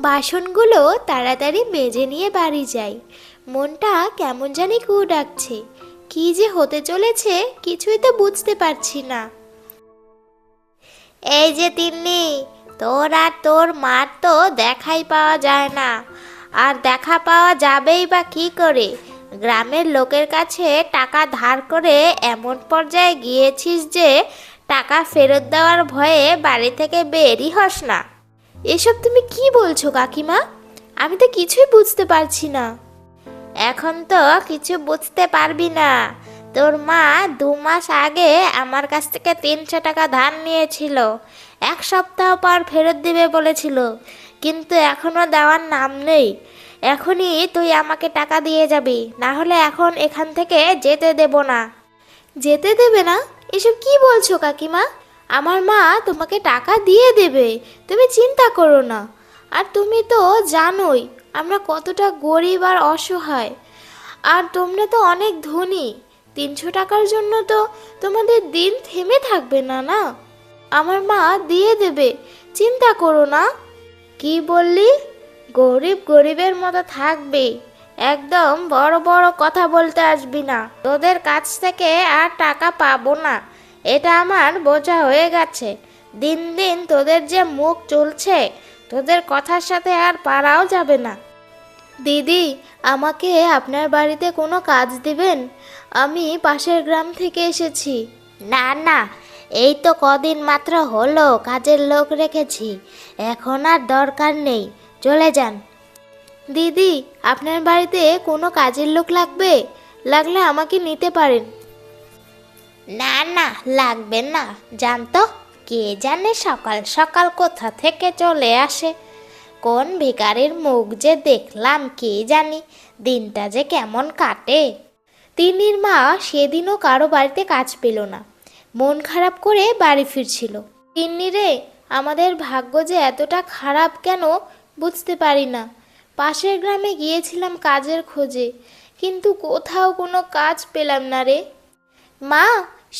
বাসনগুলো তাড়াতাড়ি মেজে নিয়ে বাড়ি যাই। মনটা কেমন জানি কু ডাকছে। কি যে হতে চলেছে কিছুই তো বুঝতে পারছি না। এই যে তিন্নি, তোর আর তোর মার তো দেখাই পাওয়া যায় না। আর দেখা পাওয়া যাবেই বা কি করে? গ্রামের লোকের কাছে টাকা ধার করে এমন পর্যায়ে গিয়েছিস যে টাকা ফেরত দেওয়ার ভয়ে বাড়ি থেকে বেরই হস না। এসব তুমি কি বলছো কাকিমা? আমি তো কিছুই বুঝতে পারছি না। এখন তো কিছু বুঝতে পারবি না। তোর মা 2 মাস আগে আমার কাছ থেকে 300 টাকা ধার নিয়েছিল। 1 সপ্তাহ পর ফেরত দিবে বলেছিল, কিন্তু এখনো দেওয়ার নাম নেই। এখনই তুই আমাকে টাকা দিয়ে যাবি, না হলে এখন এখান থেকে যেতে দেব না। যেতে দেবে না? এসব কি বলছো কাকিমা? আমার মা তোমাকে টাকা দিয়ে দেবে, তুমি চিন্তা করো না। আর তুমি তো জানোই আমরা কতটা গরিব আর অসহায়। আর তোমরা তো অনেক ধনী। 300 টাকার জন্য তো তোমাদের দিন থেমে থাকবে না, না? আমার মা দিয়ে দেবে, চিন্তা করো না। কি বললি? গরিব গরিবের মতো থাকবে? একদম বড় বড় কথা বলতে আসবি না। তোদের কাছ থেকে আর টাকা পাবো না, এটা আমার বোঝা হয়ে গেছে। দিন দিন তোদের যে মুখ চলছে, তোদের কথার সাথে আর পারাও যাবে না। দিদি, আমাকে আপনার বাড়িতে কোনো কাজ দিবেন? আমি পাশের গ্রাম থেকে এসেছি। না না, এই তো কদিন মাত্র হলো কাজের লোক রেখেছি, এখন আর দরকার নেই, চলে যান। দিদি, আপনার বাড়িতে কোনো কাজের লোক লাগবে? লাগলে আমাকে নিতে পারেন। না না, লাগবে না। জানতো, কে জানে সকাল সকাল কোথা থেকে চলে আসে। কোন ভিখারির মুখ যে দেখলাম কে জানি, দিনটা যে কেমন কাটে। তিন্নির মা সেদিনও কারো বাড়িতে কাজ পেল না, মন খারাপ করে বাড়ি ফিরছিল। তিন্নি রে, আমাদের ভাগ্য যে এতটা খারাপ কেন বুঝতে পারি না। পাশের গ্রামে গিয়েছিলাম কাজের খোঁজে, কিন্তু কোথাও কোনো কাজ পেলাম না রে। মা,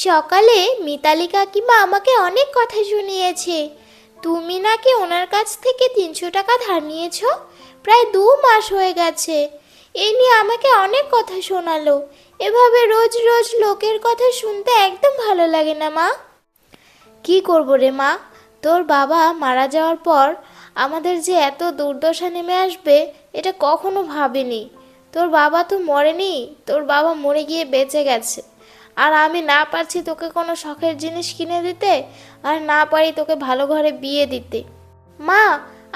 সকালে মিতালি কাকিমা আমাকে অনেক কথা শুনিয়েছে। তুমি নাকি ওনার কাছ থেকে 300 টাকা ধার নিয়েছ, প্রায় 2 মাস হয়ে গেছে। এই নিয়ে আমাকে অনেক কথা শোনালো। এভাবে রোজ রোজ লোকের কথা শুনতে একদম ভালো লাগে না মা। কি করব রে মা, তোর বাবা মারা যাওয়ার পর আমাদের যে এত দুর্দশা নেমে আসবে এটা কখনো ভাবিনি। তোর বাবা তো মরেনি, তোর বাবা মরে গিয়ে বেঁচে গেছে। আর আমি না পারছি তোকে কোনো শখের জিনিস কিনে দিতে, আর না পারি তোকে ভালো ঘরে বিয়ে দিতে। মা,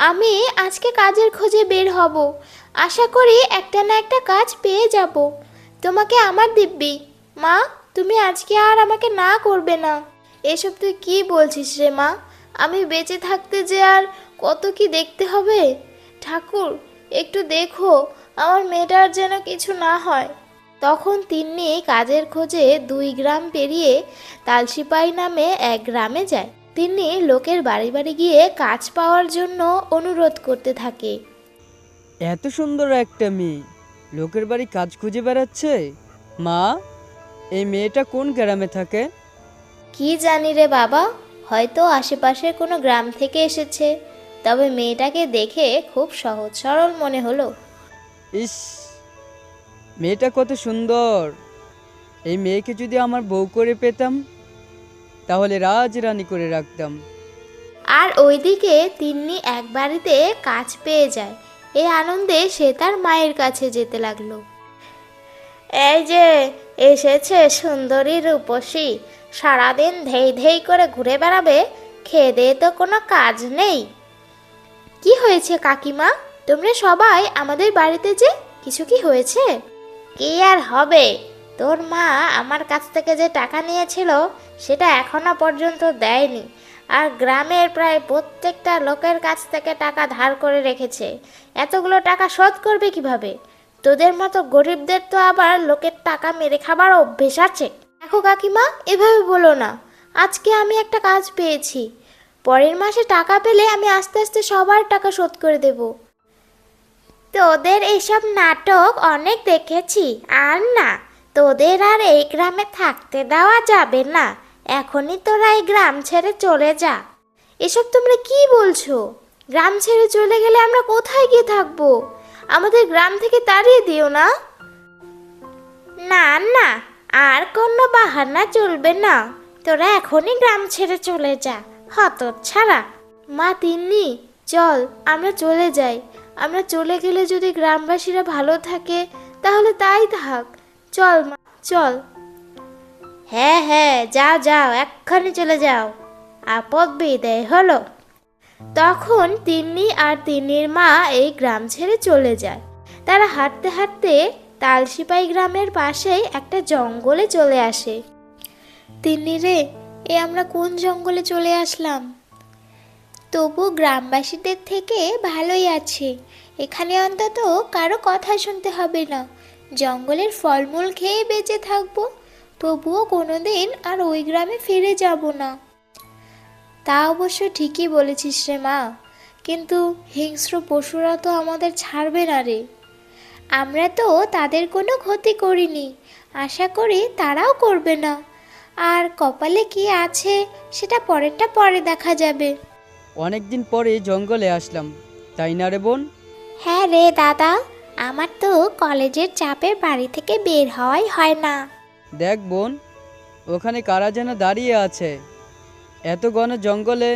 আমি আজকে কাজের খোঁজে বের হব। আশা করি একটা না একটা কাজ পেয়ে যাব। তোমাকে আমার দিব্যি। মা, তুমি আজকে আর আমাকে না করবে না। এসব তুই কি বলছিস রে মা? আমি বেঁচে থাকতে যে আর কত কি দেখতে হবে। ঠাকুর, একটু দেখো আমার মেয়েটার যেন কিছু না হয়। তখন তিন্নি কাজের খোঁজে 2 গ্রাম পেরিয়ে তালসিপাই নামে এক গ্রামে যায়। তিন্নি লোকের বাড়ি বাড়ি গিয়ে কাজ পাওয়ার জন্য অনুরোধ করতে থাকে। এত সুন্দর একটা মেয়ে লোকের বাড়ি কাজ খুঁজে বেড়াচ্ছে। মা, এই মেয়েটা কোন গ্রামে থাকে? কি জানি রে বাবা, হয়তো আশেপাশের কোনো গ্রাম থেকে এসেছে। তবে মেয়েটাকে দেখে খুব সহজ সরল মনে হলো। ইস, মেয়েটা কত সুন্দর! এই মেয়েকে যদি আমার বউ করে পেতাম তাহলে রাজরানী করে রাখতাম। আর ওইদিকে তিন্নি এক বাড়িতে কাজ পেয়ে যায়। এই আনন্দে সে তার মায়ের কাছে যেতে লাগলো। এই যে এসেছে সুন্দরী রূপসী, সারাদিন ধেই ধেই করে ঘুরে বেড়াবে, খেয়ে দিয়ে তো কোনো কাজ নেই। কি হয়েছে কাকিমা? তোমরা সবাই আমাদের বাড়িতে যে, কিছু কি হয়েছে? কি আর হবে, তোর মা আমার কাছ থেকে যে টাকা নিয়েছিল সেটা এখনো পর্যন্ত দেয়নি। আর গ্রামের প্রায় প্রত্যেকটা লোকের কাছ থেকে টাকা ধার করে রেখেছে। এতগুলো টাকা শোধ করবে কিভাবে? তোদের মতো গরিবদের তো আবার লোকের টাকা মেরে খাবার অভ্যেস আছে। দেখো কাকিমা, এভাবে বলো না। আজকে আমি একটা কাজ পেয়েছি, পরের মাসে টাকা পেলে আমি আস্তে আস্তে সবার টাকা শোধ করে দেব। তোদের এইসব নাটক অনেক দেখেছি, আর না, তোদের আর এই গ্রামে থাকতে দেওয়া যাবে না। এখনই তোরা এই গ্রাম ছেড়ে চলে যা। এসব তোমরা কি বলছো? গ্রাম ছেড়ে চলে গেলে আমরা কোথায় গিয়ে থাকবো? আমাদের গ্রাম থেকে তাড়িয়ে দিও না। না না, আর কোনো বাহানা চলবে না। তোরা এখনই গ্রাম ছেড়ে চলে যা, হতচ্ছাড়া। মা তিন্নি, চল আমরা চলে যাই। আমরা চলে গেলে যদি গ্রামবাসীরা ভালো থাকে তাহলে তাই থাক। চল মা, চল। হ্যাঁ হ্যাঁ, যাও যাও, এক্ষুনি চলে যাও। আপদ বিদায় হলো। তখন তিন্নি আর তিন্নির মা এই গ্রাম ছেড়ে চলে যায়। তারা হাঁটতে হাঁটতে তালসিপাই গ্রামের পাশেই একটা জঙ্গলে চলে আসে। তিন্নি রে, আমরা কোন জঙ্গলে চলে আসলাম? তবু গ্রামবাসীদের থেকে ভালোই আছে। এখানে অন্তত কারো কথা শুনতে হবে না। জঙ্গলের ফলমূল খেয়ে বেঁচে থাকবো। তবুও কোনোদিন আর ওই গ্রামে ফিরে যাব না। তা অবশ্য ঠিকই বলেছিস রে মা, কিন্তু হিংস্র পশুরা তো আমাদের ছাড়বে না রে। আমরা তো তাদের কোনো ক্ষতি করিনি, আশা করি তারাও করবে না। আর কপালে কি আছে সেটা পরেরটা পরে দেখা যাবে। অনেকদিন পরে জঙ্গলে আসলাম, তাই না রে বোন? হ্যাঁ রে দাদা, আমার তো কলেজের চাপে বাড়ি থেকে বের হওয়াই হয় না। দেখ বোন, ওখানে কারা যেন দাঁড়িয়ে আছে। এত ঘন জঙ্গলে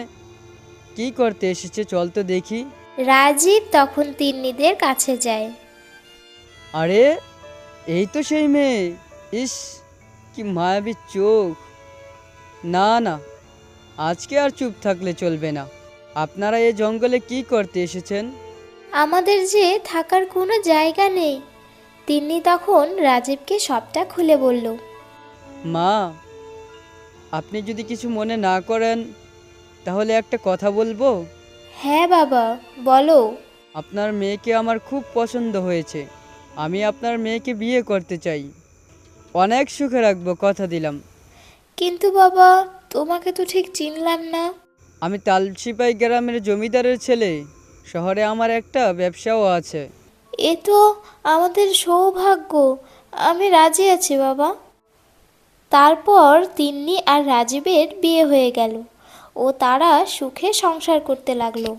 কি করতে এসেছে, চল তো দেখি। রাজীব তখন তিন্নিদের কাছে যায়। আরে, এই তো সেই মেয়ে। ইস, কি মায়াবী চোখ। না না, আজকে আর চুপ থাকলে চলবে না। আপনারা এই জঙ্গলে কি করতে এসেছেন? আমাদের যে থাকার কোনো জায়গা নেই। তিন্নি তখন রাজীবকে সবটা খুলে বলল। মা, আপনি যদি কিছু মনে না করেন তাহলে একটা কথা বলবো। হ্যাঁ বাবা, বলো। আপনার মেয়েকে আমার খুব পছন্দ হয়েছে। আমি আপনার মেয়েকে বিয়ে করতে চাই। অনেক সুখে রাখবো, কথা দিলাম। কিন্তু বাবা, তোমাকে তো ঠিক চিনলাম না। আমি তালসিপাই গ্রামের জমিদারের ছেলে। শহরে আমার একটা ব্যবসাও আছে। এ তো আমাদের সৌভাগ্য। আমি রাজি আছি বাবা। তারপর তিন্নি আর রাজীবের বিয়ে হয়ে গেল ও তারা সুখে সংসার করতে লাগলো।